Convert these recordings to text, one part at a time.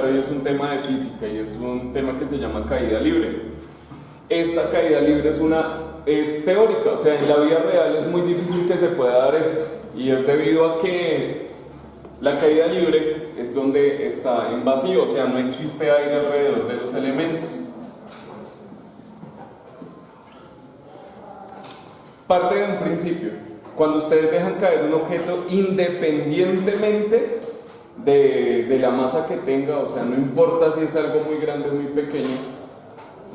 claro y es un tema de física y es un tema que se llama caída libre. Esta caída libre es teórica, o sea, en la vida real es muy difícil que se pueda dar esto y es debido a que la caída libre es donde está en vacío, o sea, no existe aire alrededor de los elementos. Parte de un principio, cuando ustedes dejan caer un objeto independientemente de la masa que tenga, o sea, no importa si es algo muy grande o muy pequeño,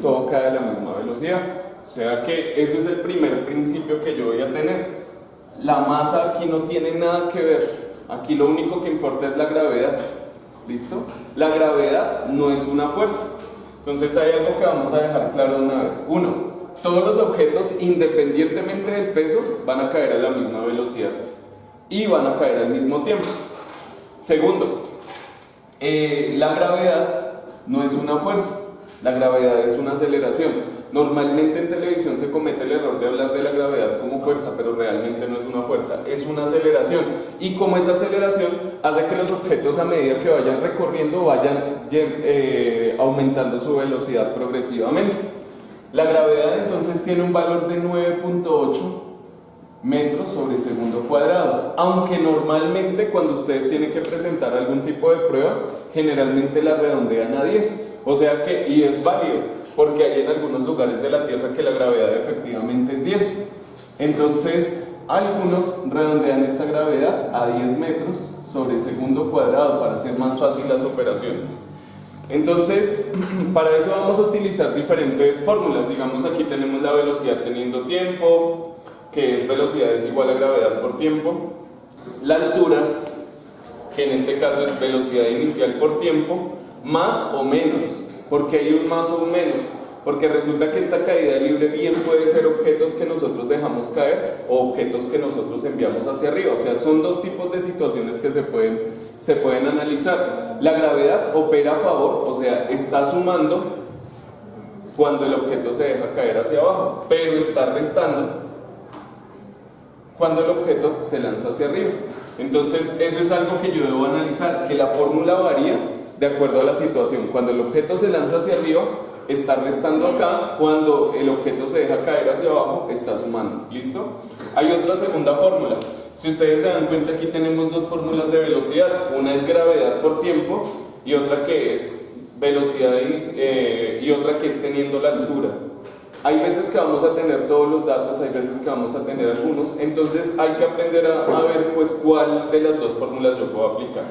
todo cae a la misma velocidad. O sea que ese es el primer principio que yo voy a tener. La masa aquí no tiene nada que ver, aquí lo único que importa es la gravedad. ¿Listo? La gravedad no es una fuerza. Entonces hay algo que vamos a dejar claro de una vez. Uno, todos los objetos, independientemente del peso, van a caer a la misma velocidad y van a caer al mismo tiempo. Segundo, la gravedad no es una fuerza, la gravedad es una aceleración. Normalmente en televisión se comete el error de hablar de la gravedad como fuerza, pero realmente no es una fuerza, es una aceleración. Y como esa aceleración hace que los objetos a medida que vayan recorriendo vayan aumentando su velocidad progresivamente. La gravedad entonces tiene un valor de 9.8 metros sobre segundo cuadrado, aunque normalmente cuando ustedes tienen que presentar algún tipo de prueba, generalmente la redondean a 10, o sea que, y es válido, porque hay en algunos lugares de la Tierra que la gravedad efectivamente es 10, entonces algunos redondean esta gravedad a 10 metros sobre segundo cuadrado para hacer más fácil las operaciones. Entonces, para eso vamos a utilizar diferentes fórmulas. Digamos, aquí tenemos la velocidad teniendo tiempo, que es velocidad es igual a gravedad por tiempo. La altura, que en este caso es velocidad inicial por tiempo, más o menos. ¿Por qué hay un más o un menos? Porque resulta que esta caída libre bien puede ser objetos que nosotros dejamos caer o objetos que nosotros enviamos hacia arriba. O sea, son dos tipos de situaciones que se pueden analizar. La gravedad opera a favor, o sea, está sumando cuando el objeto se deja caer hacia abajo, pero está restando cuando el objeto se lanza hacia arriba. Entonces, eso es algo que yo debo analizar, que la fórmula varía de acuerdo a la situación. Cuando el objeto se lanza hacia arriba, está restando acá, cuando el objeto se deja caer hacia abajo, está sumando. ¿Listo? Hay otra segunda fórmula. Si ustedes se dan cuenta, aquí tenemos dos fórmulas de velocidad. Una es gravedad por tiempo y otra que es velocidad y otra que es teniendo la altura. Hay veces que vamos a tener todos los datos, hay veces que vamos a tener algunos, entonces hay que aprender a ver pues cuál de las dos fórmulas yo puedo aplicar.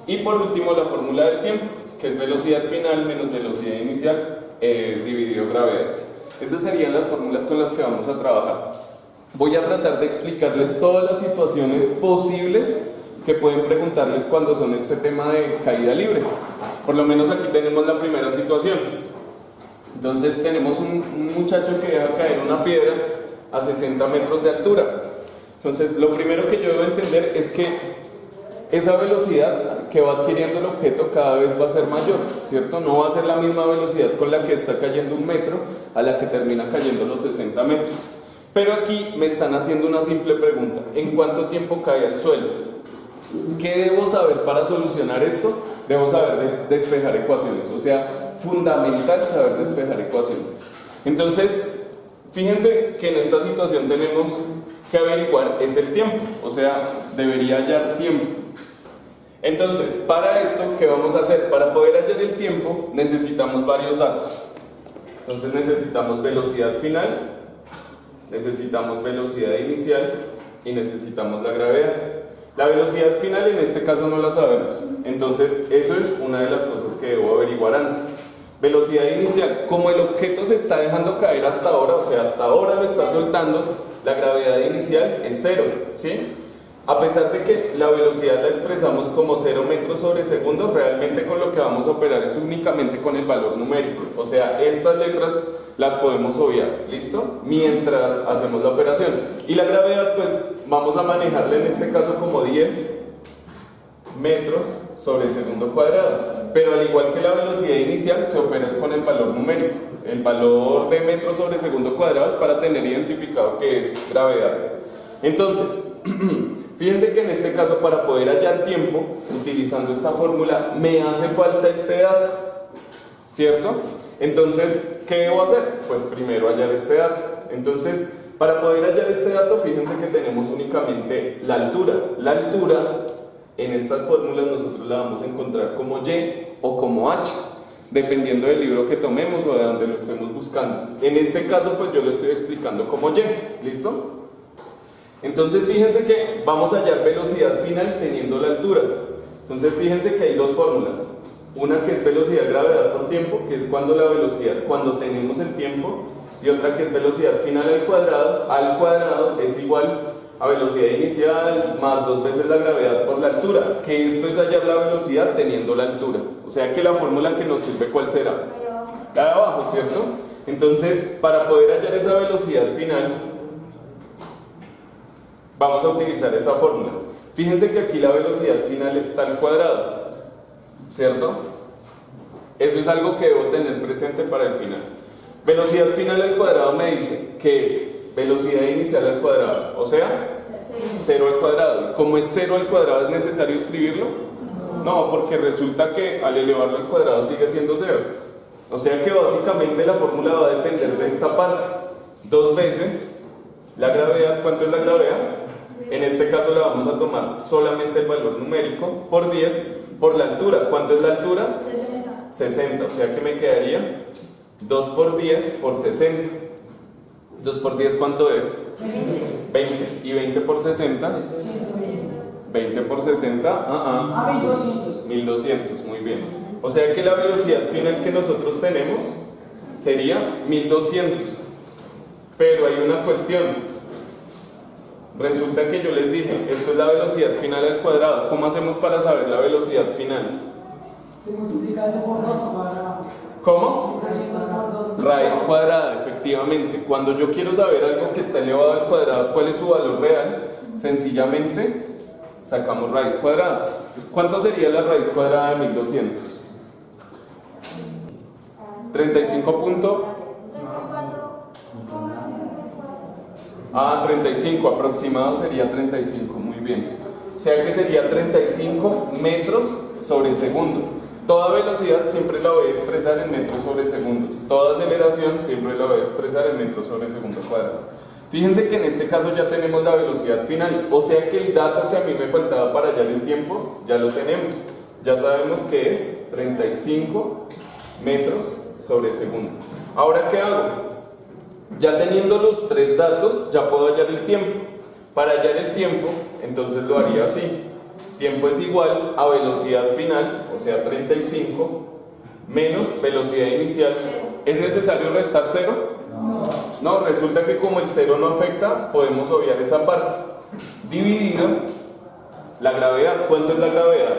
Y por último, la fórmula del tiempo, que es velocidad final menos velocidad inicial dividido gravedad. Esas serían las fórmulas con las que vamos a trabajar. Voy a tratar de explicarles todas las situaciones posibles que pueden preguntarles cuando son este tema de caída libre. Por lo menos aquí tenemos la primera situación. Entonces tenemos un muchacho que deja caer una piedra a 60 metros de altura. Entonces lo primero que yo debo entender es que esa velocidad que va adquiriendo el objeto cada vez va a ser mayor, ¿cierto? No va a ser la misma velocidad con la que está cayendo un metro a la que termina cayendo los 60 metros. Pero aquí me están haciendo una simple pregunta: ¿en cuánto tiempo cae al suelo? ¿Qué debo saber para solucionar esto? Debo saber despejar ecuaciones, o sea, fundamental saber despejar ecuaciones. Entonces, fíjense que en esta situación tenemos que averiguar es el tiempo, o sea, debería hallar tiempo. Entonces, para esto, ¿qué vamos a hacer? Para poder hallar el tiempo necesitamos varios datos. Entonces necesitamos velocidad final, necesitamos velocidad inicial y necesitamos la gravedad. La velocidad final en este caso no la sabemos, entonces eso es una de las cosas que debo averiguar antes. Velocidad inicial, como el objeto se está dejando caer hasta ahora, o sea, hasta ahora lo está soltando, la gravedad inicial es 0, ¿sí? A pesar de que la velocidad la expresamos como 0 metros sobre segundo, realmente con lo que vamos a operar es únicamente con el valor numérico, o sea, estas letras las podemos obviar, ¿listo? Mientras hacemos la operación. Y la gravedad, pues, vamos a manejarla en este caso como 10 metros sobre segundo cuadrado, pero al igual que la velocidad inicial se opera con el valor numérico. El valor de metros sobre segundo cuadrado es para tener identificado que es gravedad. Entonces, Fíjense que en este caso, para poder hallar tiempo, utilizando esta fórmula, me hace falta este dato, ¿cierto? Entonces, ¿qué debo hacer? Pues primero hallar este dato. Entonces, para poder hallar este dato, fíjense que tenemos únicamente la altura. La altura, en estas fórmulas nosotros la vamos a encontrar como Y o como H, dependiendo del libro que tomemos o de donde lo estemos buscando. En este caso, pues yo lo estoy explicando como Y, ¿listo? Entonces fíjense que vamos a hallar velocidad final teniendo la altura. Entonces fíjense que hay dos fórmulas. Una que es velocidad gravedad por tiempo, que es cuando tenemos el tiempo, y otra que es velocidad final al cuadrado es igual a velocidad inicial más 2 veces la gravedad por la altura, que esto es hallar la velocidad teniendo la altura. O sea que la fórmula que nos sirve, ¿cuál será? La de abajo, ¿cierto? Entonces, para poder hallar esa velocidad final, vamos a utilizar esa fórmula. Fíjense que aquí la velocidad final está al cuadrado, ¿cierto? Eso es algo que debo tener presente para el final. Velocidad final al cuadrado me dice que es velocidad inicial al cuadrado, o sea, 0 al cuadrado. Como es 0 al cuadrado, ¿es necesario escribirlo? No, porque resulta que al elevarlo al cuadrado sigue siendo 0. O sea que básicamente la fórmula va a depender de esta parte. 2 veces la gravedad. ¿Cuánto es la gravedad? En este caso la vamos a tomar solamente el valor numérico por 10 por la altura. ¿Cuánto es la altura? 60. O sea que me quedaría 2 por 10 por 60. 2 por 10, ¿cuánto es? 20. ¿Y 20 por 60? 20 por 60, 1200. 1200, muy bien. O sea que la velocidad final que nosotros tenemos sería 1200. Pero hay una cuestión. Resulta que yo les dije, esto es la velocidad final al cuadrado. ¿Cómo hacemos para saber la velocidad final? Se multiplica por 2 cuadrado. ¿Cómo? Raíz cuadrada, efectivamente. Cuando yo quiero saber algo que está elevado al cuadrado, ¿cuál es su valor real? Sencillamente sacamos raíz cuadrada. ¿Cuánto sería la raíz cuadrada de 1200? 35 punto. 35, aproximado sería 35, muy bien. O sea que sería 35 metros sobre segundo. Toda velocidad siempre la voy a expresar en metros sobre segundos. Toda aceleración siempre la voy a expresar en metros sobre segundo cuadrado. Fíjense que en este caso ya tenemos la velocidad final, o sea que el dato que a mí me faltaba para hallar el tiempo, ya lo tenemos. Ya sabemos que es 35 metros sobre segundo. Ahora, ¿qué hago? Ya teniendo los 3 datos, ya puedo hallar el tiempo. Para hallar el tiempo, entonces lo haría así. Tiempo es igual a velocidad final, o sea 35, menos velocidad inicial. ¿Es necesario restar 0? No, resulta que como el 0 no afecta, podemos obviar esa parte. Dividido la gravedad. ¿Cuánto es la gravedad?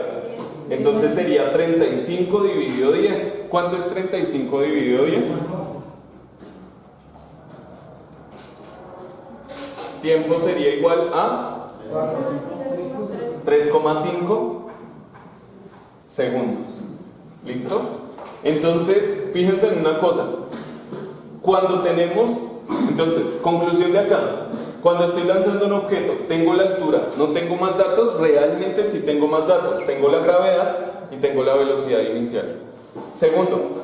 Entonces sería 35 dividido 10. ¿Cuánto es 35 dividido 10? Tiempo sería igual a 3,5 segundos. ¿Listo? Entonces, fíjense en una cosa. Cuando tenemos, entonces, conclusión de acá. Cuando estoy lanzando un objeto, tengo la altura, no tengo más datos, realmente sí tengo más datos. Tengo la gravedad y tengo la velocidad inicial. Segundo,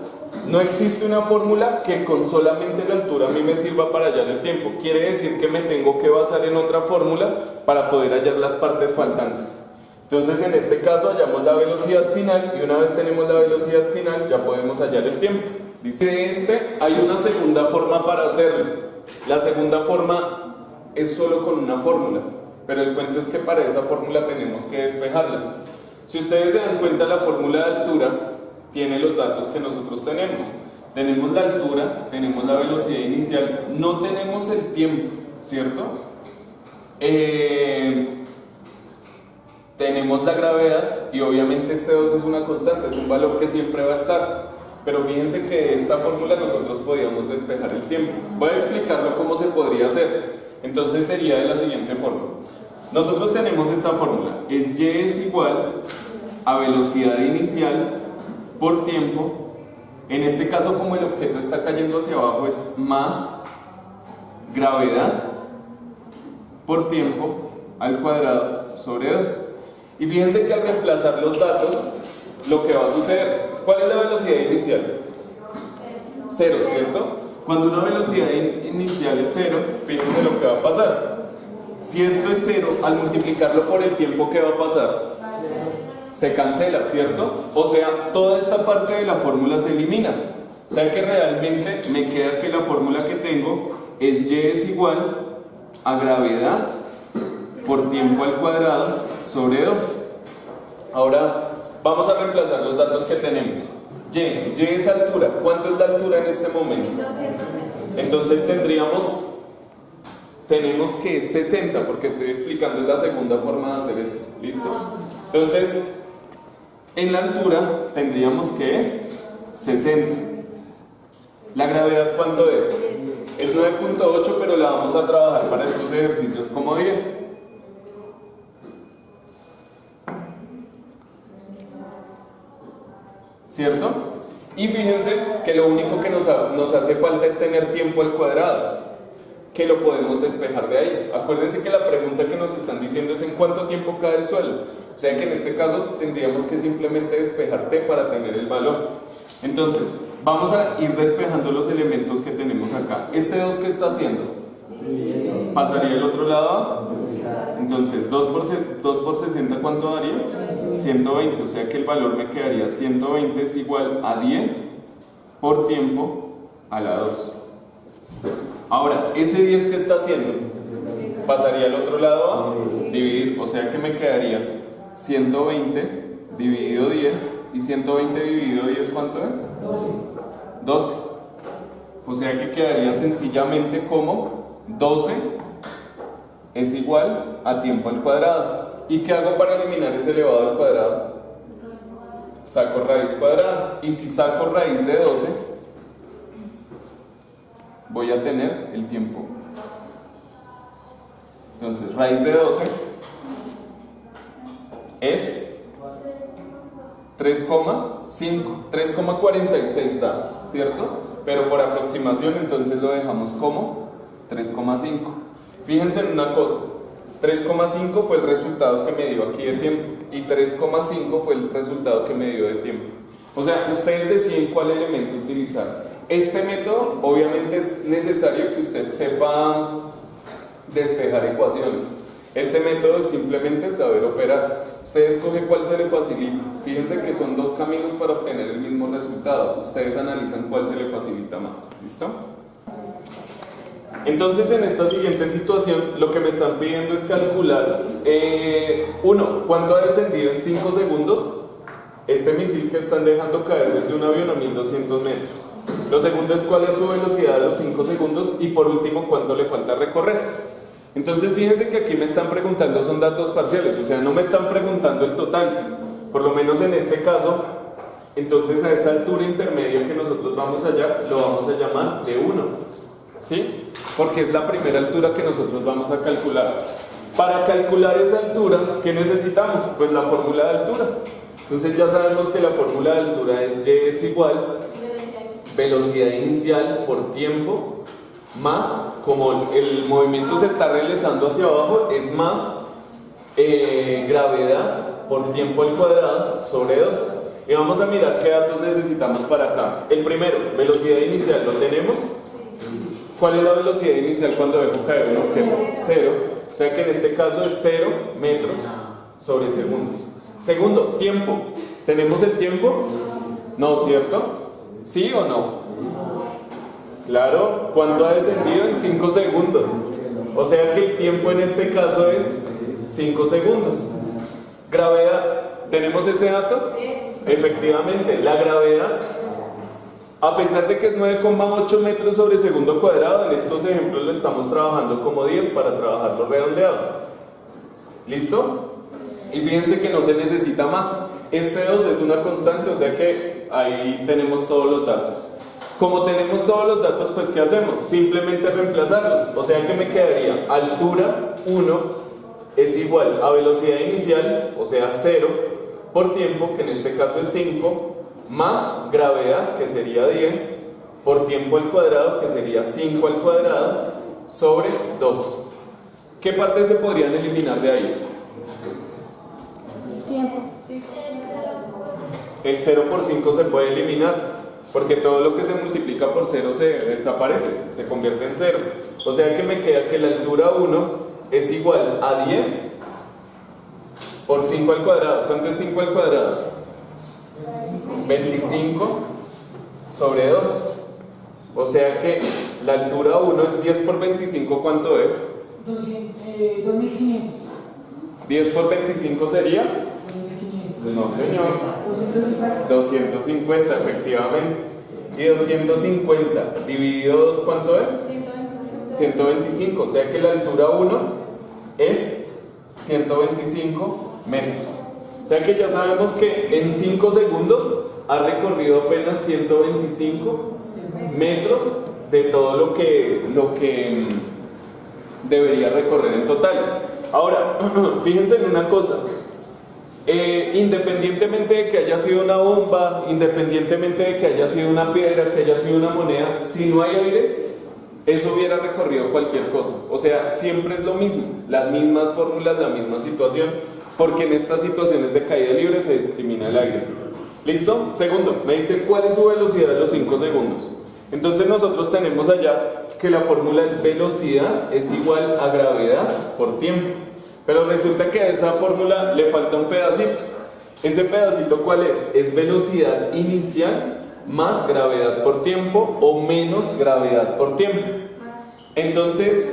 no existe una fórmula que con solamente la altura a mí me sirva para hallar el tiempo. Quiere decir que me tengo que basar en otra fórmula para poder hallar las partes faltantes. Entonces en este caso hallamos la velocidad final y una vez tenemos la velocidad final ya podemos hallar el tiempo. De hay una segunda forma para hacerlo. La segunda forma es solo con una fórmula, pero el cuento es que para esa fórmula tenemos que despejarla. Si ustedes se dan cuenta, la fórmula de altura tiene los datos que nosotros tenemos. Tenemos la altura, tenemos la velocidad inicial, no tenemos el tiempo, ¿cierto? Tenemos la gravedad y obviamente este 2 es una constante, es un valor que siempre va a estar. Pero fíjense que de esta fórmula nosotros podíamos despejar el tiempo. Voy a explicarlo cómo se podría hacer. Entonces sería de la siguiente forma. Nosotros tenemos esta fórmula, Y es igual a velocidad inicial por tiempo. En este caso, como el objeto está cayendo hacia abajo, es más gravedad por tiempo al cuadrado cuadrado sobre 2. Y fíjense que al reemplazar los datos, lo que va a suceder, ¿cuál es la velocidad inicial? 0, ¿cierto? Cuando una velocidad inicial es 0, fíjense lo que va a pasar. Si esto es 0, al multiplicarlo por el tiempo, ¿qué va a pasar? Se cancela, ¿cierto? O sea, toda esta parte de la fórmula se elimina. O sea que realmente me queda que la fórmula que tengo es y es igual a gravedad por tiempo al cuadrado sobre 2. Ahora vamos a reemplazar los datos que tenemos. Y es altura. ¿Cuánto es la altura en este momento? Entonces tenemos que es 60, porque estoy explicando la segunda forma de hacer eso. ¿Listo? Entonces, en la altura tendríamos que es 60. ¿La gravedad cuánto es? Es 9.8, pero la vamos a trabajar para estos ejercicios como 10. ¿Cierto? Y fíjense que lo único que nos hace falta es tener tiempo al cuadrado, que lo podemos despejar de ahí. Acuérdense que la pregunta que nos están diciendo es en cuánto tiempo cae el suelo. O sea que en este caso tendríamos que simplemente despejar t para tener el valor. Entonces, vamos a ir despejando los elementos que tenemos acá. ¿Este 2 qué está haciendo? ¿Pasaría al otro lado? Entonces, 2 por 60, ¿cuánto daría? 120, o sea que el valor me quedaría 120 es igual a 10 por tiempo a la 2. Ahora, ¿ese 10 qué está haciendo? Pasaría al otro lado a dividir, o sea que me quedaría 120 dividido 10, y 120 dividido 10, ¿cuánto es? 12. O sea que quedaría sencillamente como 12 es igual a tiempo al cuadrado. ¿Y qué hago para eliminar ese elevado al cuadrado? Saco raíz cuadrada. Y si saco raíz de 12, voy a tener el tiempo. Entonces, raíz de 12 es 3,46 da, ¿cierto? Pero por aproximación, entonces lo dejamos como 3,5. Fíjense en una cosa. 3,5 fue el resultado que me dio aquí de tiempo y 3,5 fue el resultado que me dio de tiempo. O sea, ustedes deciden cuál elemento utilizar. Este método, obviamente, es necesario que usted sepa despejar ecuaciones. Este método es simplemente saber operar. Usted escoge cuál se le facilita. Fíjense que son dos caminos para obtener el mismo resultado. Ustedes analizan cuál se le facilita más. ¿Listo? Entonces, en esta siguiente situación, lo que me están pidiendo es calcular, ¿cuánto ha descendido en 5 segundos este misil que están dejando caer desde un avión a 1200 metros? Lo segundo es cuál es su velocidad a los 5 segundos y por último, cuánto le falta recorrer. Entonces, fíjense que aquí me están preguntando, son datos parciales, o sea, no me están preguntando el total, por lo menos en este caso. Entonces, a esa altura intermedia que nosotros vamos allá, lo vamos a llamar T1. ¿Sí? Porque es la primera altura que nosotros vamos a calcular. Para calcular esa altura, ¿qué necesitamos? Pues la fórmula de altura. Entonces ya sabemos que la fórmula de altura es y es igual velocidad inicial por tiempo más, como el movimiento se está realizando hacia abajo, es más gravedad por tiempo al cuadrado sobre 2. Y vamos a mirar qué datos necesitamos para acá. El primero, velocidad inicial, ¿lo tenemos? ¿Cuál es la velocidad inicial cuando dejo caer un objeto? 0. O sea que en este caso es 0 metros sobre segundos. Segundo, tiempo. ¿Tenemos el tiempo? No, ¿cierto? ¿Sí o no? Claro. ¿Cuánto ha descendido? En 5 segundos. O sea que el tiempo en este caso es 5 segundos. Gravedad. ¿Tenemos ese dato? Efectivamente, la gravedad, a pesar de que es 9,8 metros sobre segundo cuadrado, en estos ejemplos lo estamos trabajando como 10 para trabajarlo redondeado. ¿Listo? Y fíjense que no se necesita más. Este 2 es una constante, o sea que ahí tenemos todos los datos. Como tenemos todos los datos, pues ¿qué hacemos? Simplemente reemplazarlos. O sea que me quedaría altura 1 es igual a velocidad inicial, o sea 0, por tiempo, que en este caso es 5, más gravedad, que sería 10, por tiempo al cuadrado, que sería 5 al cuadrado, sobre 2. ¿Qué partes se podrían eliminar de ahí? Tiempo. El 0 por 5 se puede eliminar, porque todo lo que se multiplica por 0 se desaparece, se convierte en 0. O sea que me queda que la altura 1 es igual a 10 por 5 al cuadrado. ¿Cuánto es 5 al cuadrado? 25 sobre 2. O sea que la altura 1 es 10 por 25, ¿cuánto es? 2.500. 10 por 25 sería... 2.500. No, señor. 250. 250, efectivamente. Y 250 dividido 2, ¿cuánto es? 125. O sea que la altura 1 es 125 metros. O sea que ya sabemos que en 5 segundos ha recorrido apenas 125 metros de todo lo que debería recorrer en total. Ahora, fíjense en una cosa. Independientemente de que haya sido una bomba, independientemente de que haya sido una piedra, que haya sido una moneda, si no hay aire, eso hubiera recorrido cualquier cosa. O sea, siempre es lo mismo, las mismas fórmulas, la misma situación, porque en estas situaciones de caída libre se discrimina el aire. ¿Listo? Segundo, me dice cuál es su velocidad en los 5 segundos. Entonces nosotros tenemos allá que la fórmula es velocidad es igual a gravedad por tiempo. Pero resulta que a esa fórmula le falta un pedacito. ¿Ese pedacito cuál es? Es velocidad inicial más gravedad por tiempo o menos gravedad por tiempo. Entonces,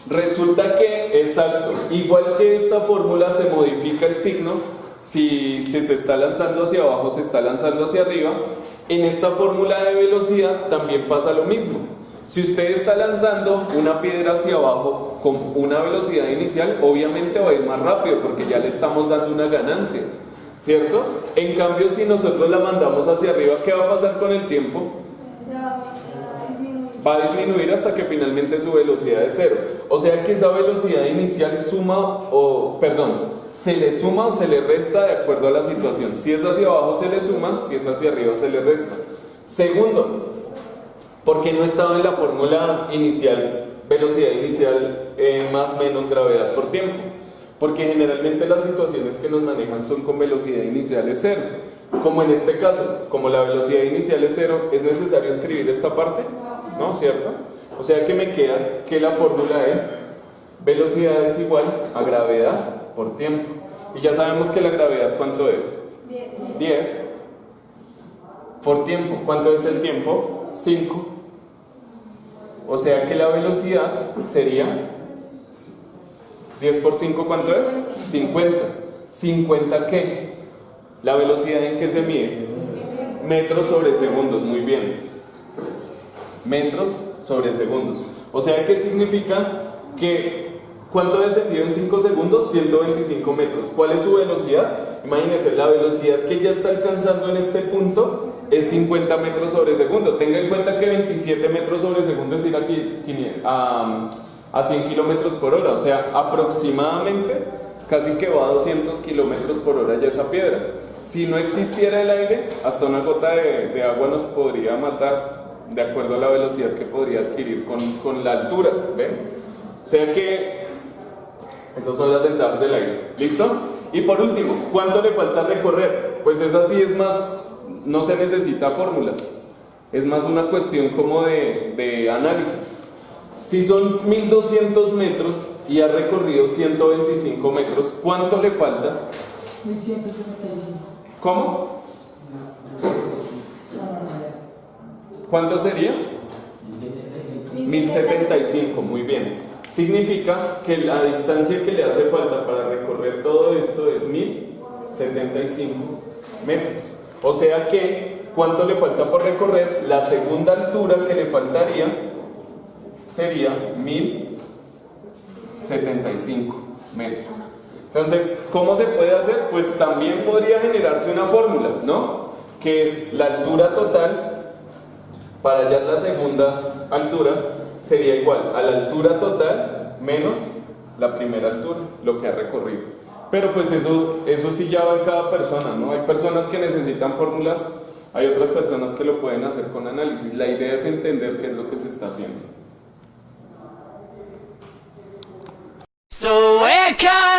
resulta que, exacto, igual que esta fórmula se modifica el signo, si se está lanzando hacia abajo, se está lanzando hacia arriba, en esta fórmula de velocidad también pasa lo mismo. Si usted está lanzando una piedra hacia abajo con una velocidad inicial, obviamente va a ir más rápido porque ya le estamos dando una ganancia, ¿cierto? En cambio, si nosotros la mandamos hacia arriba, ¿qué va a pasar con el tiempo? Va a disminuir hasta que finalmente su velocidad es 0. O sea que esa velocidad inicial se le suma o se le resta de acuerdo a la situación. Si es hacia abajo se le suma, si es hacia arriba se le resta. Segundo, porque no estaba en la fórmula inicial, velocidad inicial más menos gravedad por tiempo. Porque generalmente las situaciones que nos manejan son con velocidad inicial es 0. Como en este caso, como la velocidad inicial es 0, ¿es necesario escribir esta parte? ¿No? ¿Cierto? O sea que me queda que la fórmula es velocidad es igual a gravedad por tiempo. Y ya sabemos que la gravedad, ¿cuánto es? 10 por tiempo. ¿Cuánto es el tiempo? 5. O sea que la velocidad sería 10 por 5, ¿cuánto es? 50. ¿50 qué? ¿La velocidad en qué se mide? Metros sobre segundos, muy bien. Metros sobre segundos. O sea, ¿qué significa? Que ¿cuánto descendió en 5 segundos? 125 metros. ¿Cuál es su velocidad? Imagínense, la velocidad que ya está alcanzando en este punto es 50 metros sobre segundo. Tenga en cuenta que 27 metros sobre segundo es ir a 100 kilómetros por hora. O sea, aproximadamente casi que va a 200 kilómetros por hora ya esa piedra. Si no existiera el aire, hasta una gota de agua nos podría matar, de acuerdo a la velocidad que podría adquirir con la altura. ¿Ven? O sea que esas son las ventajas del aire. ¿Listo? Y por último, ¿cuánto le falta recorrer? Pues esa sí es más, no se necesita fórmulas. Es más una cuestión como de análisis. Si son 1200 metros y ha recorrido 125 metros, ¿cuánto le falta? 1175. ¿Cómo? ¿Cuánto sería? 1075, muy bien. Significa que la distancia que le hace falta para recorrer todo esto es 1075 metros. O sea que, ¿cuánto le falta por recorrer? La segunda altura que le faltaría sería 1075 metros. Entonces, ¿cómo se puede hacer? Pues también podría generarse una fórmula, ¿no? Que es la altura total para hallar la segunda altura sería igual a la altura total menos la primera altura, lo que ha recorrido. Pero pues eso sí ya va en cada persona, ¿no? Hay personas que necesitan fórmulas, hay otras personas que lo pueden hacer con análisis. La idea es entender qué es lo que se está haciendo. So wake up!